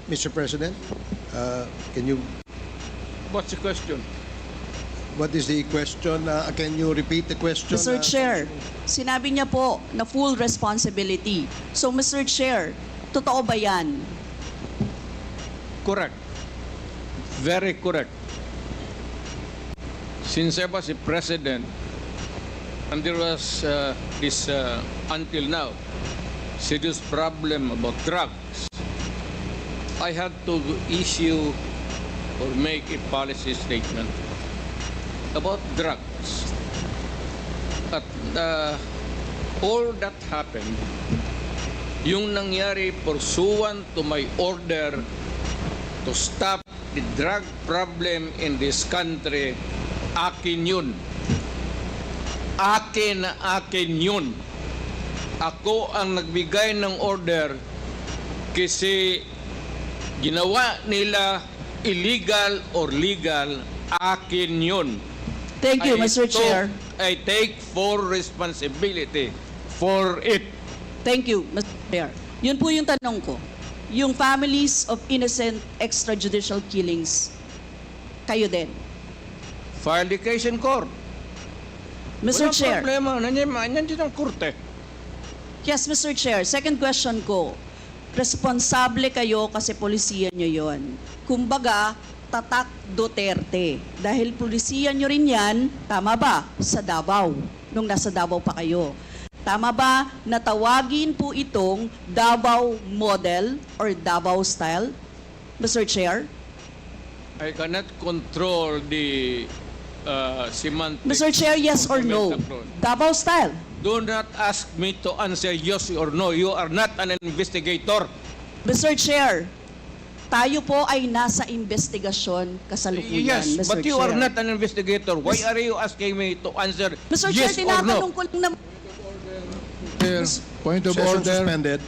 Mr. President, can you? What's the question? What is the question? Can you repeat the question? Mr. Chair, sinabi niya po na full responsibility. So, Mr. Chair, totoo ba yan? Correct. Very correct. Since I was a president, and there was this, until now, serious problem about drugs, I had to issue or make a policy statement about drugs. At all that happened, yung nangyari pursuant to my order to stop the drug problem in this country, akin yun. Akin na akin yun. Ako ang nagbigay ng order kasi ginawa nila illegal or legal, akin yun. Thank you, Mr. Chair. I take full responsibility for it. Thank you, Mr. Chair. Yun po yung tanong ko. Yung families of innocent extrajudicial killings, kayo din. File the case in court. Mr. Walang Chair. problema. Nandiyan ang korte. Yes, Mr. Chair. Second question ko. Responsable kayo kasi polisiyan nyo yon. Kumbaga, tatak Duterte. Dahil polisiyan nyo rin yan, tama ba? Sa Davao. Nung nasa Davao pa kayo. Tama ba na tawagin po itong Davao model or Davao style? Mr. Chair? I cannot control the semantics. Mr. Chair, yes or no? Davao style. Do not ask me to answer yes or no. You are not an investigator. Mr. Chair, tayo po ay nasa investigasyon kasalukuyan, Yes, Mr. but you Chair. are not an investigator. Why are you asking me to answer Mr. yes Chair, or no? tinatanong ko lang naman. Chair, point of Session order. suspended.